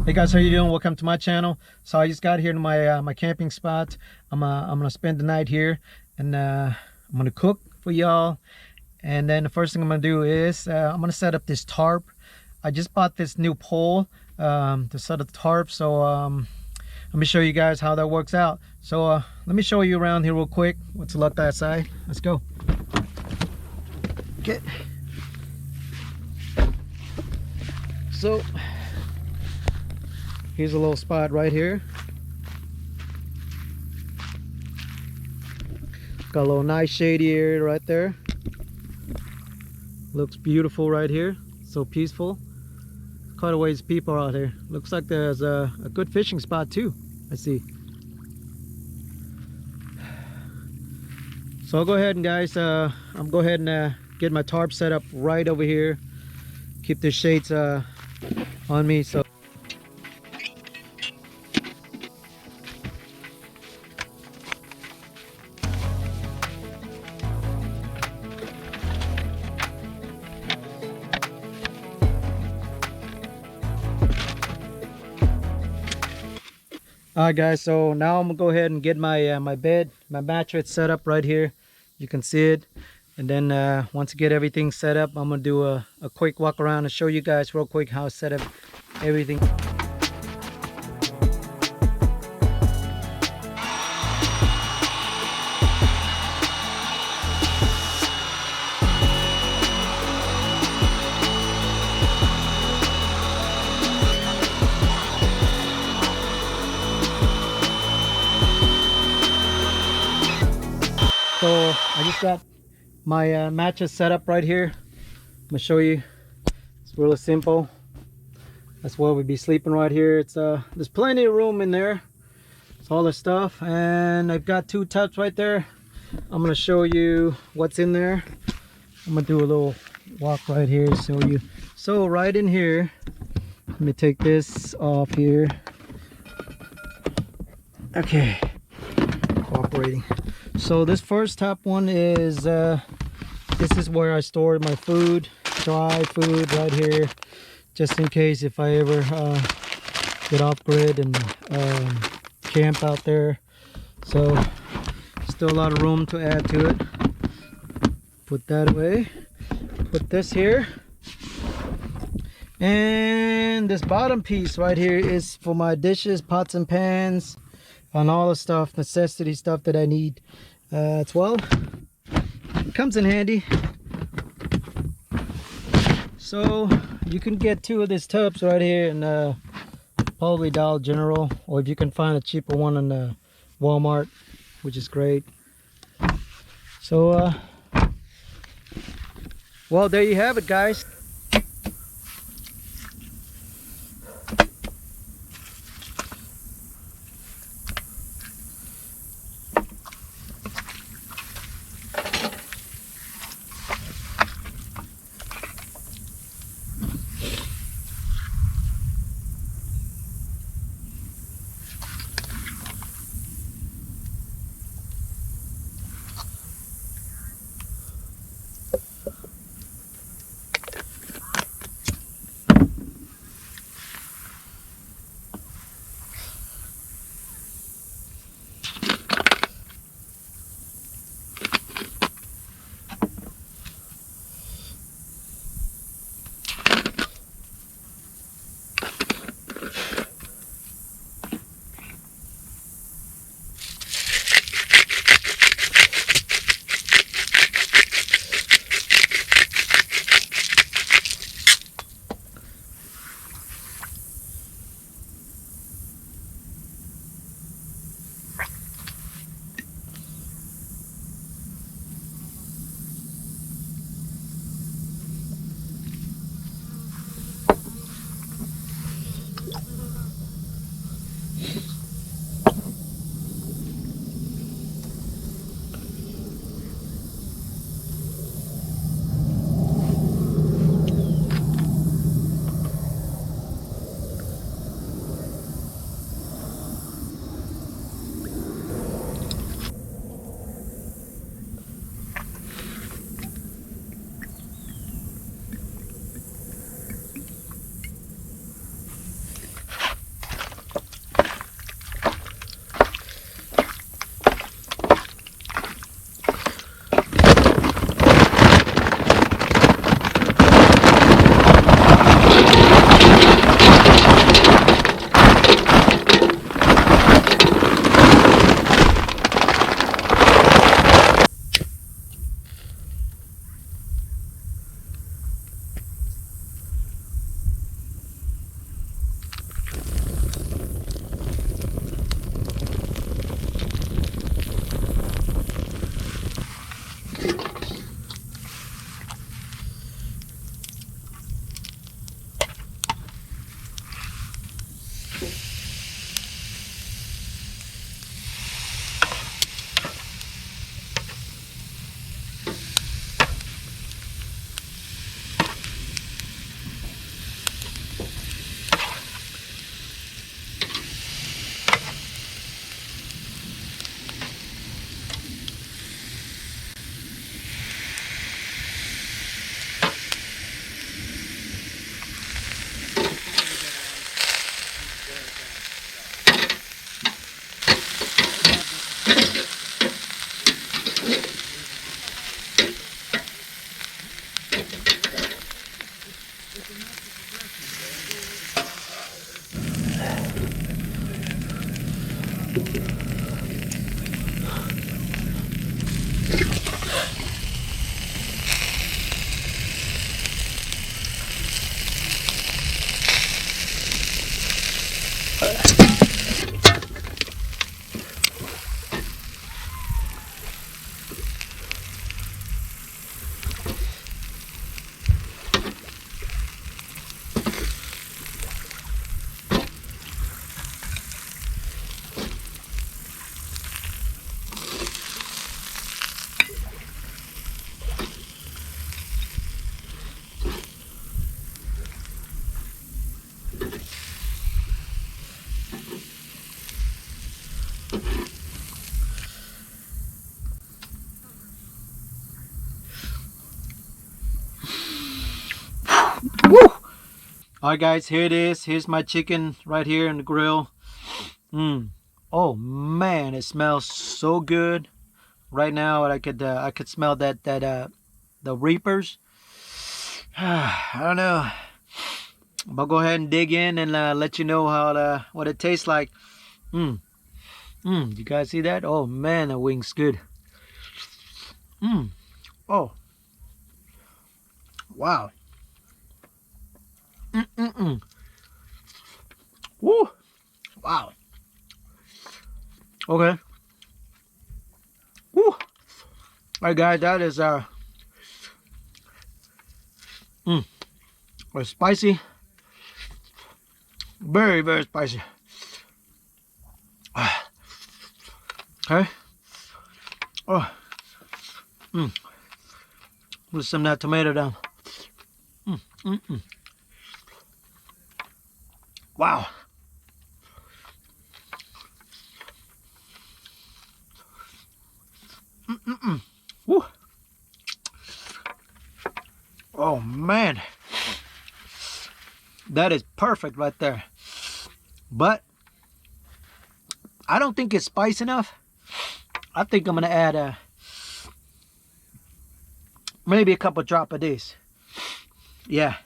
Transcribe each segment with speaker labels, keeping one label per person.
Speaker 1: Hey guys, how you doing? Welcome to my channel. So I just got here to my my camping spot. I'm gonna spend the night here, and I'm gonna cook for y'all. And then the first thing I'm gonna do is I'm gonna set up this tarp. I just bought this new pole to set up the tarp. So let me show you guys how that works out. So let me show you around here real quick. What's the luck outside? Let's go. Okay. So here's a little spot right here. Got a little nice shady area right there. Looks beautiful right here. So peaceful. Quite a ways of people out here. Looks like there's a good fishing spot too. I see. So I'll go ahead and guys, I'm go ahead and get my tarp set up right over here. Keep the shades on me. So alright guys, so now I'm gonna go ahead and get my my bed, my mattress set up right here. You can see it. And then once I get everything set up, I'm gonna do a quick walk around and show you guys real quick how I set up everything. So I just got my mattress set up right here. I'm gonna show you. It's really simple. That's where we'll be sleeping right here. It's there's plenty of room in there. It's all the stuff, and I've got two tubs right there. I'm gonna show you what's in there. I'm gonna do a little walk right here, show you. So right in here, let me take this off here. Okay, cooperating. So this first top one is this is where I store my food, dry food right here, just in case if I ever get off grid and camp out there. So still a lot of room to add to it. Put that away. Put this here. And this bottom piece right here is for my dishes, pots and pans, and all the stuff, necessity stuff that I need as well. It comes in handy. So you can get two of these tubs right here in probably Dollar General, or if you can find a cheaper one in Walmart, which is great. So well, there you have it guys. Woo! All right, guys, here it is. Here's my chicken right here in the grill. Oh man, it smells so good right now. I could smell that the reapers. I don't know. I'll go ahead and dig in and let you know how what it tastes like. You guys see that? Oh man, the wing's good. Oh, wow. Woo. Wow. Okay. Woo. All right, guys, that is spicy. Very, very spicy. Okay. Oh. Put some of that tomato down. Wow. Woo. Oh man, that is perfect right there. But I don't think it's spicy enough. I think I'm gonna add maybe a couple drop of this. Yeah,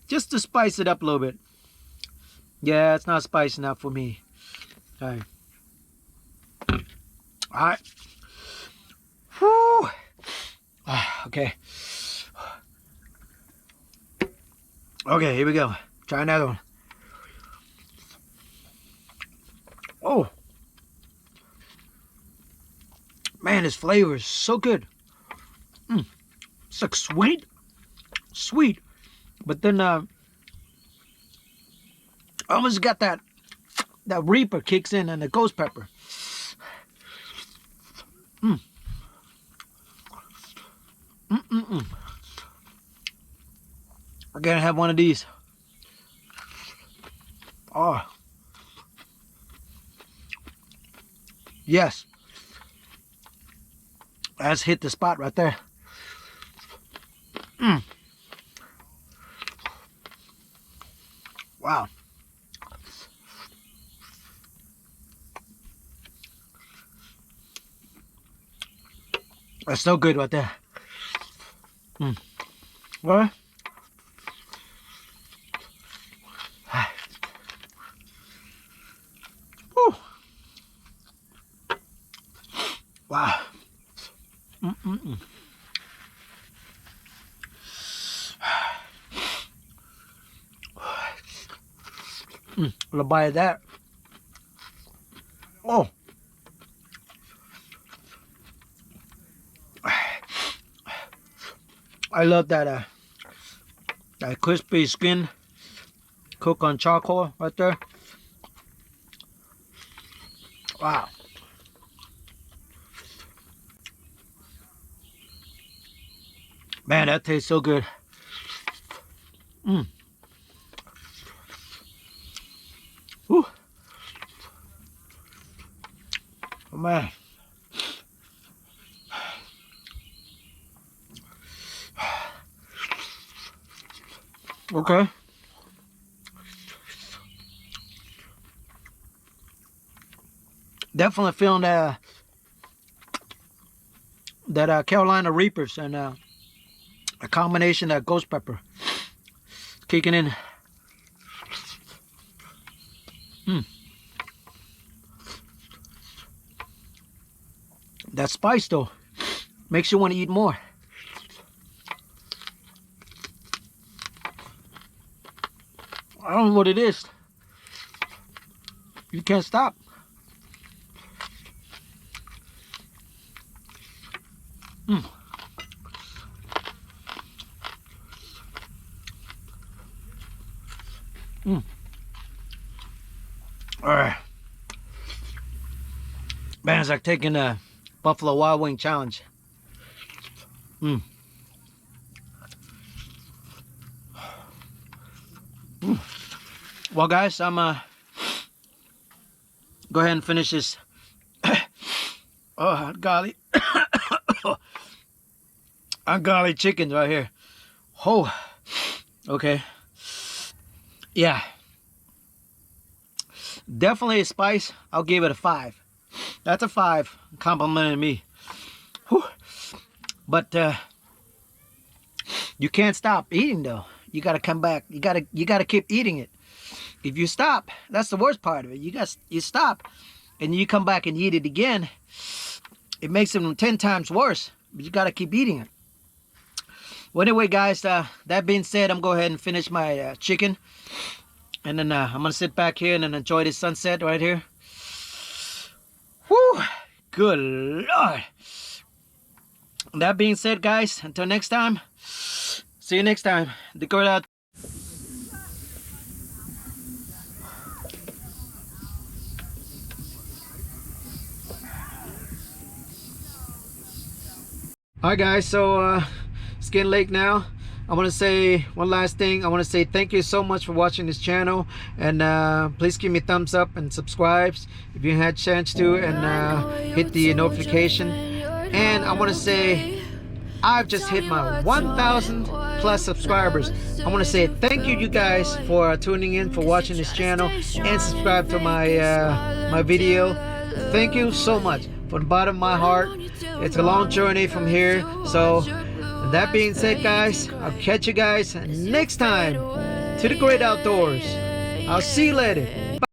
Speaker 1: just to spice it up a little bit. Yeah, it's not spicy enough for me. All right. All right. Whew. Okay. Okay, here we go. Try another one. Oh. Man, this flavor is so good. It's like sweet. Sweet. But then I almost got that reaper kicks in and the ghost pepper. I gotta have one of these. Oh. Yes. That's hit the spot right there. Wow. That's so good right there. What? Whew. Wow. A bite of that. Oh. I love that that crispy skin cooked on charcoal right there. Wow. Man, that tastes so good. Whew. Oh man. Okay. Definitely feeling that Carolina Reapers and a combination of ghost pepper kicking in. That spice though makes you want to eat more. I don't know what it is. You can't stop. All right. Man, it's like taking a Buffalo Wild Wing challenge. Well, guys, I'm go ahead and finish this. Oh, golly. Golly chickens right here. Oh, okay. Yeah. Definitely a spice. I'll give it a 5. That's a 5. Complimenting me. Whew. But you can't stop eating though. You gotta come back. You gotta keep eating it. If you stop, that's the worst part of it. You stop and you come back and eat it again. It makes it 10 times worse. But you gotta keep eating it. Well, anyway, guys, that being said, I'm going to go ahead and finish my chicken. And then I'm going to sit back here and then enjoy the sunset right here. Whew! Good Lord! That being said, guys, until next time, see you next time. The girl out. Alright, guys, so it's getting late now. I want to say one last thing. I want to say thank you so much for watching this channel, and please give me a thumbs up and subscribe if you had a chance to, and hit the notification. And I want to say I've just hit my 1,000 plus subscribers. I want to say thank you guys for tuning in, for watching this channel, and subscribe to my my video. Thank you so much from the bottom of my heart. It's a long journey from here. So that being said, guys, I'll catch you guys next time to the great outdoors. I'll see you later.